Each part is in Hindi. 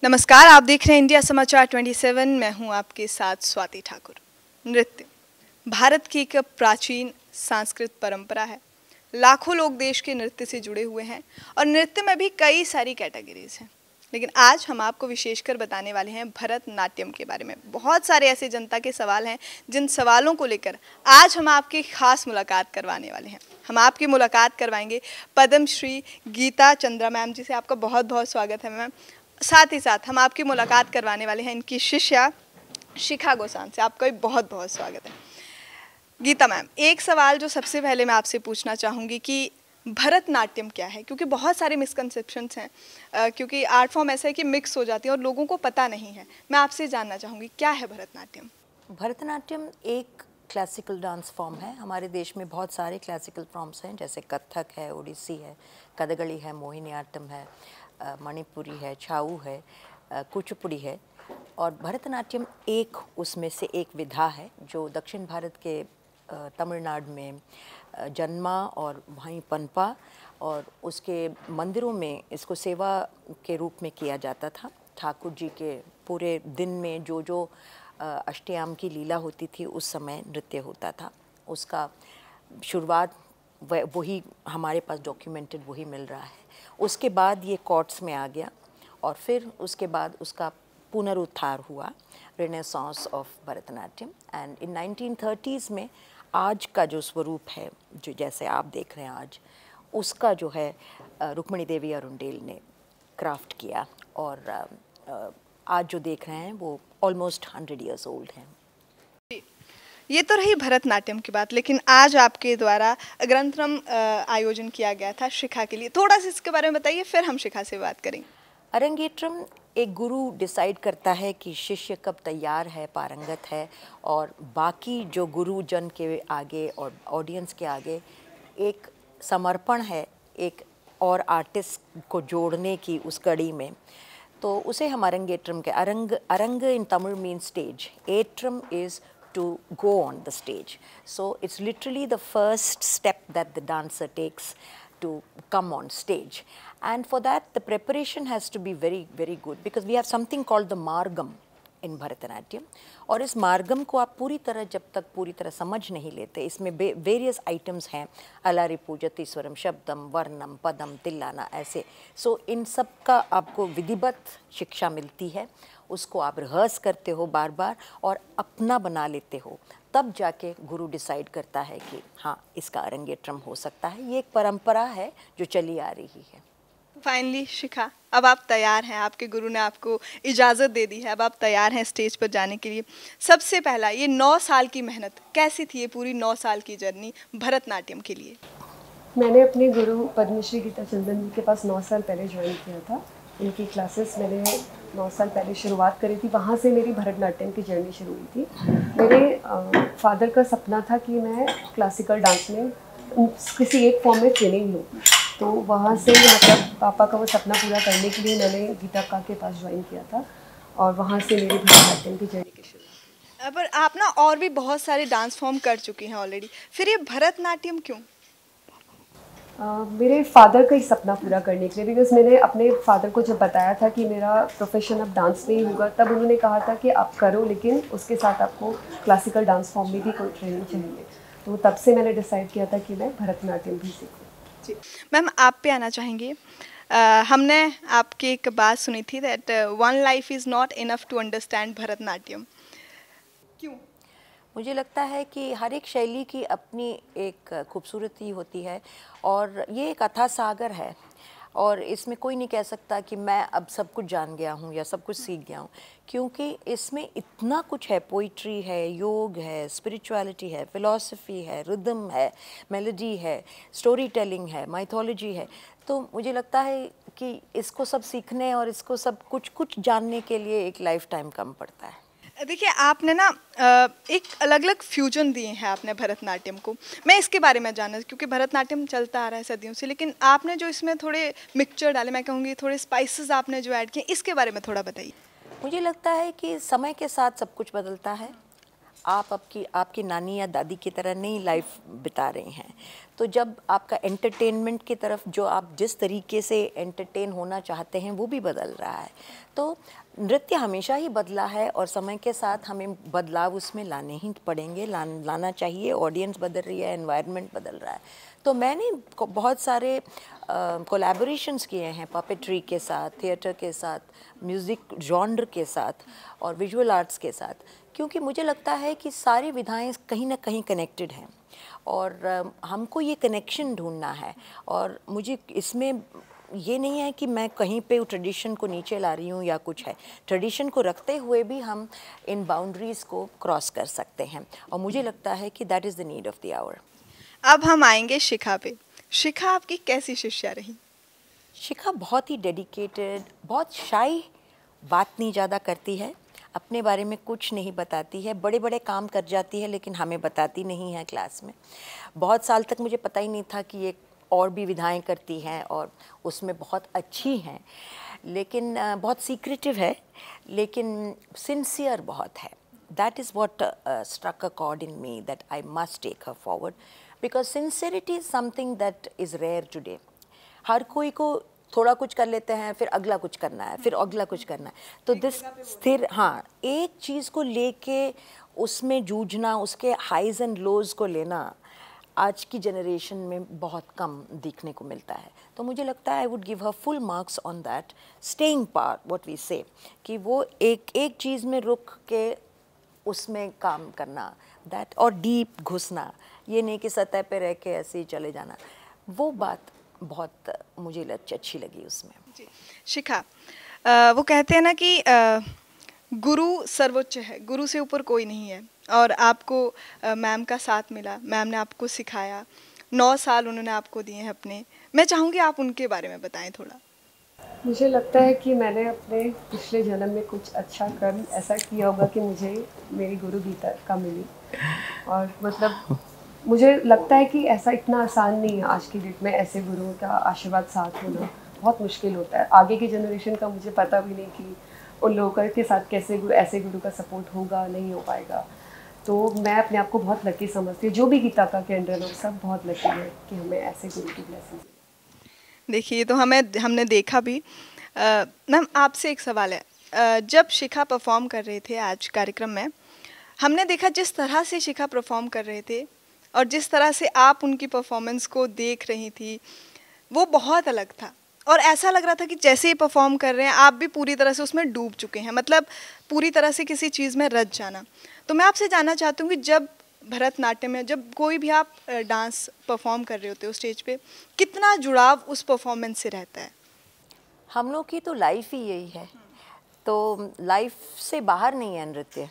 नमस्कार, आप देख रहे हैं इंडिया समाचार 27। मैं हूं आपके साथ स्वाति ठाकुर। नृत्य भारत की एक प्राचीन सांस्कृतिक परंपरा है। लाखों लोग देश के नृत्य से जुड़े हुए हैं और नृत्य में भी कई सारी कैटेगरीज हैं। लेकिन आज हम आपको विशेषकर बताने वाले हैं भरतनाट्यम के बारे में। बहुत सारे ऐसे जनता के सवाल हैं जिन सवालों को लेकर आज हम आपकी खास मुलाकात करवाने वाले हैं। हम आपकी मुलाकात करवाएंगे पद्मश्री गीता चंद्रा मैम जी से। आपका बहुत बहुत स्वागत है मैम। साथ ही साथ हम आपकी मुलाकात करवाने वाले हैं इनकी शिष्या शिखा गोसान से। आपका भी बहुत बहुत स्वागत है। गीता मैम, एक सवाल जो सबसे पहले मैं आपसे पूछना चाहूँगी कि भरतनाट्यम क्या है, क्योंकि बहुत सारे मिसकंसेप्शंस हैं, क्योंकि आर्ट फॉर्म ऐसा है कि मिक्स हो जाती है और लोगों को पता नहीं है। मैं आपसे जानना चाहूँगी क्या है भरतनाट्यम। भरतनाट्यम एक क्लासिकल डांस फॉर्म है। हमारे देश में बहुत सारे क्लासिकल फॉर्म्स हैं, जैसे कथक है, ओडिसी है, कथकली है, मोहिनीअट्टम है, मणिपुरी है, छाऊ है, कुचिपुड़ी है। और भरतनाट्यम एक उसमें से एक विधा है जो दक्षिण भारत के तमिलनाडु में जन्मा और वहीं पनपा, और उसके मंदिरों में इसको सेवा के रूप में किया जाता था। ठाकुर जी के पूरे दिन में जो जो अष्टयाम की लीला होती थी उस समय नृत्य होता था। उसका शुरुआत वही हमारे पास डॉक्यूमेंटेड वही मिल रहा है। उसके बाद ये कोर्ट्स में आ गया और फिर उसके बाद उसका पुनरुत्थान हुआ, renaissance of Bharatanatyam. And in 1930s में आज का जो स्वरूप है, जो जैसे आप देख रहे हैं आज, उसका जो है रुक्मिणी देवी अरुंडेल ने क्राफ्ट किया। और आज जो देख रहे हैं वो ऑलमोस्ट 100 years old हैं। ये तो रही भरतनाट्यम की बात, लेकिन आज आपके द्वारा ग्रंथरम आयोजन किया गया था शिखा के लिए। थोड़ा सा इसके बारे में बताइए, फिर हम शिखा से बात करेंगे। अरंगेट्रम एक गुरु डिसाइड करता है कि शिष्य कब तैयार है, पारंगत है, और बाकी जो गुरुजन के आगे और ऑडियंस के आगे एक समर्पण है, एक और आर्टिस्ट को जोड़ने की उस कड़ी में, तो उसे हम अरंगेट्रम के arang in Tamil mean stage, etram is to go on the stage. So it's literally the first step that the dancer takes to come on stage. And for that the preparation has to be very very good, because we have something called the margam in Bharatanatyam. और इस मार्गम को आप पूरी तरह जब तक पूरी तरह समझ नहीं लेते, इसमें वेरियस आइटम्स हैं, अलारि पूजति स्वरम शब्दम वर्णम पदम तिल्लाना, ऐसे। सो इन सब का आपको विधिवत शिक्षा मिलती है, उसको आप रिहर्स करते हो बार बार और अपना बना लेते हो, तब जाके गुरु डिसाइड करता है कि हाँ, इसका अरंगेट्रम हो सकता है। ये एक परंपरा है जो चली आ रही है। फाइनली शिखा, अब आप तैयार हैं, आपके गुरु ने आपको इजाज़त दे दी है, अब आप तैयार हैं स्टेज पर जाने के लिए। सबसे पहला, ये 9 साल की मेहनत कैसी थी, ये पूरी 9 साल की जर्नी भरतनाट्यम के लिए? मैंने अपने गुरु पद्मश्री गीता चंद्रन जी के पास 9 साल पहले ज्वाइन किया था। उनकी क्लासेस मैंने 9 साल पहले शुरुआत करी थी, वहाँ से मेरी भरतनाट्यम की जर्नी शुरू हुई थी। मेरे फादर का सपना था कि मैं क्लासिकल डांस में किसी एक फॉर्म में ट्रेनिंग लूँ, तो वहाँ से मतलब पापा का वो सपना पूरा करने के लिए मैंने गीता का के पास ज्वाइन किया था, और वहाँ से मेरी भरतनाट्यम की जर्नी की शुरुआत। पर आप ना और भी बहुत सारे डांस फॉर्म कर चुकी हैं ऑलरेडी, फिर ये भरतनाट्यम क्यों? मेरे फादर का ही सपना पूरा करने के लिए, बिकॉज मैंने अपने फादर को जब बताया था कि मेरा प्रोफेशन अब डांस में ही होगा, तब उन्होंने कहा था कि आप करो, लेकिन उसके साथ आपको क्लासिकल डांस फॉर्म में भी कोई ट्रेनिंग चाहिए। तो तब से मैंने डिसाइड किया था कि मैं भरतनाट्यम भी सीखूँ। जी मैम, आप पे आना चाहेंगे। हमने आपकी एक बात सुनी थी that one life is not enough to understand Bharatanatyam. क्यों? मुझे लगता है कि हर एक शैली की अपनी एक खूबसूरती होती है, और ये एक अथाह सागर है, और इसमें कोई नहीं कह सकता कि मैं अब सब कुछ जान गया हूँ या सब कुछ सीख गया हूँ, क्योंकि इसमें इतना कुछ है। पोइट्री है, योग है, स्पिरिचुअलिटी है, फिलॉसफी है, रिदम है, मेलोडी है, स्टोरी टेलिंग है, माइथोलॉजी है। तो मुझे लगता है कि इसको सब सीखने और इसको सब कुछ कुछ जानने के लिए एक लाइफ टाइम कम पड़ता है। देखिए, आपने ना एक अलग अलग फ्यूजन दिए हैं आपने भरतनाट्यम को। मैं इसके बारे में जानना, क्योंकि भरतनाट्यम चलता आ रहा है सदियों से, लेकिन आपने जो इसमें थोड़े मिक्सचर डाले, मैं कहूँगी थोड़े स्पाइसेस आपने जो ऐड किए, इसके बारे में थोड़ा बताइए। मुझे लगता है कि समय के साथ सब कुछ बदलता है। आप आपकी नानी या दादी की तरह नहीं लाइफ बिता रहे हैं। तो जब आपका एंटरटेनमेंट की तरफ, जो आप जिस तरीके से एंटरटेन होना चाहते हैं वो भी बदल रहा है। तो नृत्य हमेशा ही बदला है और समय के साथ हमें बदलाव उसमें लाने ही पड़ेंगे, लाना चाहिए। ऑडियंस बदल रही है, एनवायरनमेंट बदल रहा है। तो मैंने बहुत सारे कोलैबोरेशंस किए हैं पपेट्री के साथ, थिएटर के साथ, म्यूज़िक जॉनर के साथ और विजुअल आर्ट्स के साथ, क्योंकि मुझे लगता है कि सारी विधाएं कहीं ना कहीं कनेक्टेड हैं और हमको ये कनेक्शन ढूंढना है। और मुझे इसमें ये नहीं है कि मैं कहीं पे ट्रेडिशन को नीचे ला रही हूँ या कुछ है। ट्रेडिशन को रखते हुए भी हम इन बाउंड्रीज़ को क्रॉस कर सकते हैं और मुझे लगता है कि that is the need of the hour. अब हम आएंगे शिखा पे। शिखा आपकी कैसी शिष्या रही? शिखा बहुत ही डेडिकेटेड, बहुत शाई, बात नहीं ज़्यादा करती है, अपने बारे में कुछ नहीं बताती है, बड़े बड़े काम कर जाती है लेकिन हमें बताती नहीं है क्लास में। बहुत साल तक मुझे पता ही नहीं था कि ये और भी विधाएं करती हैं और उसमें बहुत अच्छी हैं, लेकिन बहुत सीक्रेटिव है, लेकिन सिंसियर बहुत है। That is what struck a chord in me, that I must take her forward, because sincerity is something that is rare today. हर कोई को थोड़ा कुछ कर लेते हैं, फिर अगला कुछ करना है, फिर अगला कुछ करना है। तो दिस स्थिर, हाँ, एक चीज़ को लेके उसमें जूझना, उसके हाइज एंड लोज को लेना आज की जनरेशन में बहुत कम देखने को मिलता है। तो मुझे लगता है I would give her full marks on that staying power, what we say, कि वो एक चीज़ में रुक के उसमें काम करना, दैट, और डीप घुसना, ये नहीं कि सतह पे रह के ऐसे ही चले जाना। वो बात बहुत मुझे अच्छी लगी उसमें। जी शिखा, वो कहते हैं ना कि गुरु सर्वोच्च है, गुरु से ऊपर कोई नहीं है, और आपको मैम का साथ मिला, मैम ने आपको सिखाया, 9 साल उन्होंने आपको दिए हैं अपने। मैं चाहूँगी आप उनके बारे में बताएं थोड़ा। मुझे लगता है कि मैंने अपने पिछले जन्म में कुछ अच्छा कर्म ऐसा किया होगा कि मुझे मेरी गुरु गीता का मिली। और मतलब मुझे लगता है कि ऐसा इतना आसान नहीं है आज की डेट में, ऐसे गुरुओं का आशीर्वाद साथ होना बहुत मुश्किल होता है। आगे की जनरेशन का मुझे पता भी नहीं कि उन लोगों के साथ कैसे ऐसे गुरु का सपोर्ट होगा, नहीं हो पाएगा। तो मैं अपने आप को बहुत लकी समझती हूँ। जो भी गीता का के अंडर लोग सब बहुत लकी है कि हमें ऐसे गुरु की ब्लेसिंग। देखिए, तो हमने देखा भी। मैम, आपसे एक सवाल है। जब शिखा परफॉर्म कर रहे थे आज कार्यक्रम में, हमने देखा जिस तरह से शिखा परफॉर्म कर रहे थे और जिस तरह से आप उनकी परफॉर्मेंस को देख रही थी, वो बहुत अलग था। और ऐसा लग रहा था कि जैसे ही परफॉर्म कर रहे हैं आप भी पूरी तरह से उसमें डूब चुके हैं, मतलब पूरी तरह से किसी चीज़ में रच जाना। तो मैं आपसे जानना चाहती हूँ कि जब भरतनाट्यम में, जब कोई भी आप डांस परफॉर्म कर रहे होते हो स्टेज पे, कितना जुड़ाव उस परफॉर्मेंस से रहता है? हम लोग की तो लाइफ ही यही है, तो लाइफ से बाहर नहीं है नृत्य,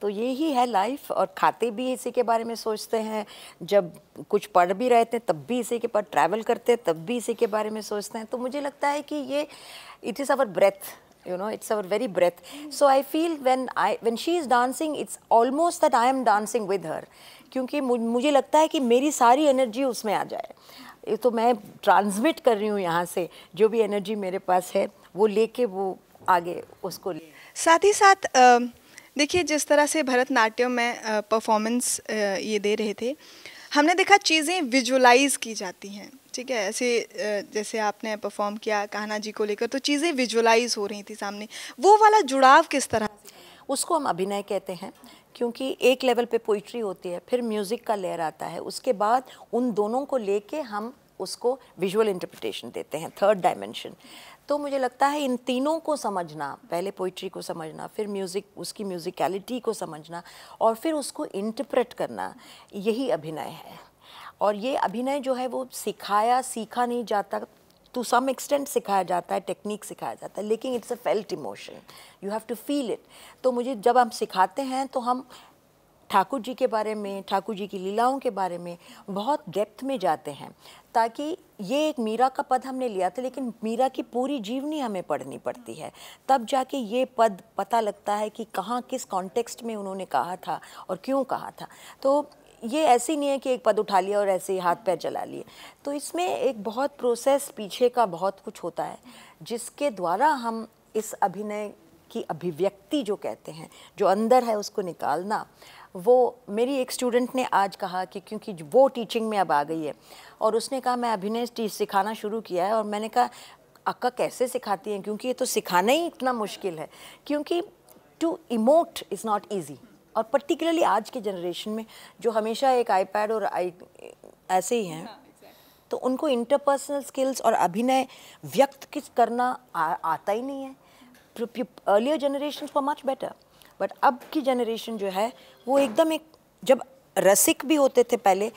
तो यही है लाइफ। और खाते भी इसी के बारे में सोचते हैं, जब कुछ पढ़ भी रहे थे तब भी इसी के पर, ट्रैवल करते तब भी इसी के बारे में सोचते हैं। तो मुझे लगता है कि ये it is our breath, you know, it's our very breath. So I feel when she is dancing, it's almost that I am dancing with her, क्योंकि मुझे लगता है कि मेरी सारी एनर्जी उसमें आ जाए। ये तो मैं ट्रांसमिट कर रही हूँ यहाँ से, जो भी एनर्जी मेरे पास है वो लेके वो आगे उसको साथ ही साथ देखिए, जिस तरह से भरतनाट्यम में परफॉर्मेंस ये दे रहे थे, हमने देखा चीज़ें विजुअलाइज की जाती हैं, ठीक है। ऐसे जैसे आपने परफॉर्म किया कान्हा जी को लेकर, तो चीज़ें विजुअलाइज हो रही थी सामने। वो वाला जुड़ाव किस तरह? उसको हम अभिनय कहते हैं, क्योंकि एक लेवल पे पोइट्री होती है, फिर म्यूज़िक का लेयर आता है, उसके बाद उन दोनों को लेके हम उसको विजुअल इंटरप्रिटेशन देते हैं, थर्ड डायमेंशन। तो मुझे लगता है इन तीनों को समझना, पहले पोइट्री को समझना, फिर म्यूज़िक, उसकी म्यूज़िकलिटी को समझना और फिर उसको इंटरप्रेट करना, यही अभिनय है। और ये अभिनय जो है वो सीखा नहीं जाता, टू सम एक्सटेंट सिखाया जाता है, टेक्निक सिखाया जाता है, लेकिन it's a felt emotion, you have to feel it. तो मुझे जब हम सिखाते हैं तो हम ठाकुर जी के बारे में, ठाकुर जी की लीलाओं के बारे में बहुत डेप्थ में जाते हैं, ताकि ये एक मीरा का पद हमने लिया था, लेकिन मीरा की पूरी जीवनी हमें पढ़नी पड़ती है, तब जाके ये पद पता लगता है कि कहाँ किस कॉन्टेक्स्ट में उन्होंने कहा था और क्यों कहा था। तो ये ऐसी नहीं है कि एक पद उठा लिया और ऐसे ही हाथ पैर चला लिए। तो इसमें एक बहुत प्रोसेस, पीछे का बहुत कुछ होता है, जिसके द्वारा हम इस अभिनय की अभिव्यक्ति जो कहते हैं, जो अंदर है उसको निकालना, वो मेरी एक स्टूडेंट ने आज कहा कि क्योंकि वो टीचिंग में अब आ गई है और उसने कहा मैं अभिनय सिखाना शुरू किया है, और मैंने कहा अक्का कैसे सिखाती हैं, क्योंकि ये तो सिखाना ही इतना मुश्किल है, क्योंकि to emote is not easy. और पर्टिकुलरली आज के जनरेशन में जो हमेशा एक आईपैड और ऐसे ही हैं, तो उनको इंटरपर्सनल स्किल्स और अभिनय व्यक्त करना आता ही नहीं है। Earlier generation for much better, but अब की जनरेशन जो है वो एकदम एक, जब रसिक भी होते थे पहले,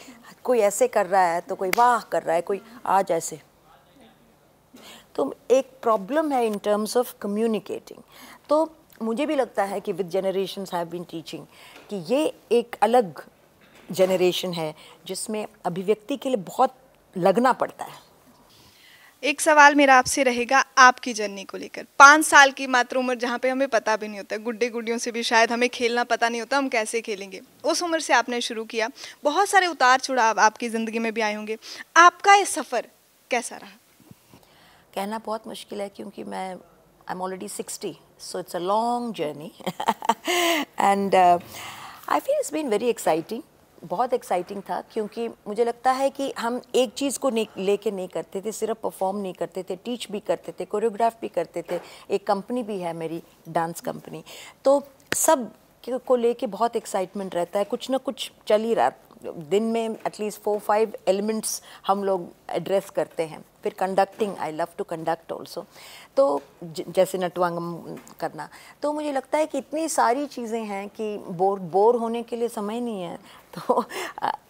कोई ऐसे कर रहा है तो कोई वाह कर रहा है, कोई आज ऐसे, तो एक प्रॉब्लम है इन टर्म्स ऑफ कम्युनिकेटिंग। तो मुझे भी लगता है कि with generations have been teaching कि ये एक अलग जनरेशन है जिसमें अभिव्यक्ति के लिए बहुत लगना पड़ता है। एक सवाल मेरा आपसे रहेगा आपकी जर्नी को लेकर। 5 साल की मात्र उम्र, जहाँ पे हमें पता भी नहीं होता, गुड्डे गुड्डियों से भी शायद हमें खेलना पता नहीं होता, हम कैसे खेलेंगे, उस उम्र से आपने शुरू किया। बहुत सारे उतार चढ़ाव आपकी ज़िंदगी में भी आए होंगे, आपका ये सफ़र कैसा रहा? कहना बहुत मुश्किल है, क्योंकि मैं I am already 60, so it's a long journey and I feel it's been very exciting. बहुत एक्साइटिंग था, क्योंकि मुझे लगता है कि हम एक चीज़ को लेके नहीं करते थे, सिर्फ परफॉर्म नहीं करते थे, टीच भी करते थे, कोरियोग्राफ भी करते थे। एक कंपनी भी है मेरी, डांस कंपनी, तो सब को लेके बहुत एक्साइटमेंट रहता है, कुछ ना कुछ चल ही रहा। दिन में एटलीस्ट 4-5 एलिमेंट्स हम लोग एड्रेस करते हैं। फिर conducting, I love to conduct also, तो जैसे नटवांगम करना। तो मुझे लगता है कि इतनी सारी चीज़ें हैं कि बोर होने के लिए समय नहीं है। तो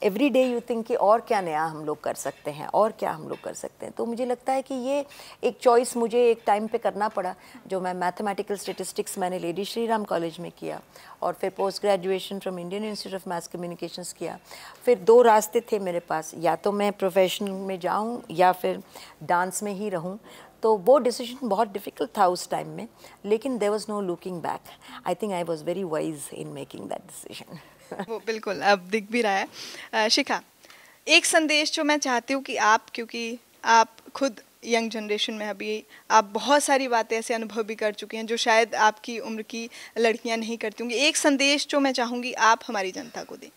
एवरी डे यू थिंक कि और क्या नया हम लोग कर सकते हैं, और क्या हम लोग कर सकते हैं। तो मुझे लगता है कि ये एक चॉइस मुझे एक टाइम पे करना पड़ा, जो मैं मैथमेटिकल स्टेटिस्टिक्स मैंने लेडी श्री राम कॉलेज में किया, और फिर post graduation from Indian institute of mass communications किया। फिर 2 रास्ते थे मेरे पास, या तो मैं प्रोफेशन में जाऊँ या फिर डांस में ही रहूँ। तो वो डिसीजन बहुत डिफ़िकल्ट था उस टाइम में, लेकिन there was no looking back. I think I was very wise in making that decision. वो बिल्कुल अब दिख भी रहा है। शिखा, एक संदेश जो मैं चाहती हूँ कि आप, क्योंकि आप खुद यंग जनरेशन में अभी आप बहुत सारी बातें ऐसे अनुभव भी कर चुके हैं जो शायद आपकी उम्र की लड़कियां नहीं करती होंगी, एक संदेश जो मैं चाहूँगी आप हमारी जनता को दें।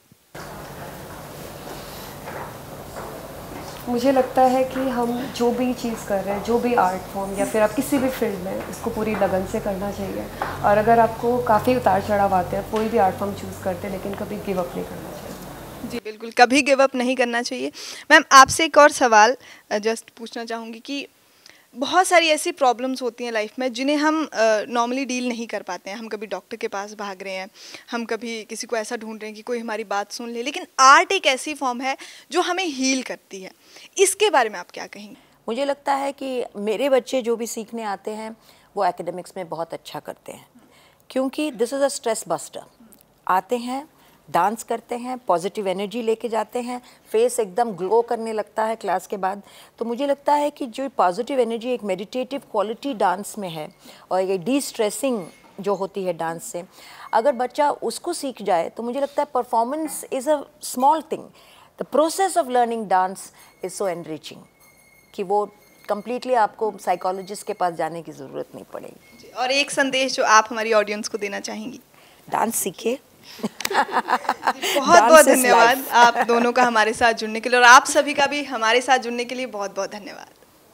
मुझे लगता है कि हम जो भी चीज़ कर रहे हैं, जो भी आर्ट फॉर्म या फिर आप किसी भी फील्ड में, उसको पूरी लगन से करना चाहिए। और अगर आपको काफ़ी उतार चढ़ाव आते हैं, कोई भी आर्ट फॉर्म चूज़ करते हैं, लेकिन कभी गिव अप नहीं करना चाहिए। जी बिल्कुल, कभी गिव अप नहीं करना चाहिए। मैम, आपसे एक और सवाल जस्ट पूछना चाहूँगी कि बहुत सारी ऐसी प्रॉब्लम्स होती हैं लाइफ में जिन्हें हम नॉर्मली डील नहीं कर पाते हैं। हम कभी डॉक्टर के पास भाग रहे हैं, हम कभी किसी को ऐसा ढूंढ रहे हैं कि कोई हमारी बात सुन ले, लेकिन आर्ट एक ऐसी फॉर्म है जो हमें हील करती है। इसके बारे में आप क्या कहेंगे? मुझे लगता है कि मेरे बच्चे जो भी सीखने आते हैं वो एकेडमिक्स में बहुत अच्छा करते हैं, क्योंकि this is a stress buster. आते हैं, डांस करते हैं, पॉजिटिव एनर्जी लेके जाते हैं, फेस एकदम ग्लो करने लगता है क्लास के बाद। तो मुझे लगता है कि जो पॉजिटिव एनर्जी एक मेडिटेटिव क्वालिटी डांस में है, और ये डी स्ट्रेसिंग जो होती है डांस से, अगर बच्चा उसको सीख जाए तो मुझे लगता है performance is a small thing. The process of learning dance is so enriching कि वो कम्प्लीटली आपको साइकोलॉजिस्ट के पास जाने की ज़रूरत नहीं पड़ेगी। और एक संदेश जो आप हमारी ऑडियंस को देना चाहेंगी? डांस सीखे। बहुत बहुत धन्यवाद आप दोनों का हमारे साथ जुड़ने के लिए, और आप सभी का भी हमारे साथ जुड़ने के लिए बहुत बहुत धन्यवाद।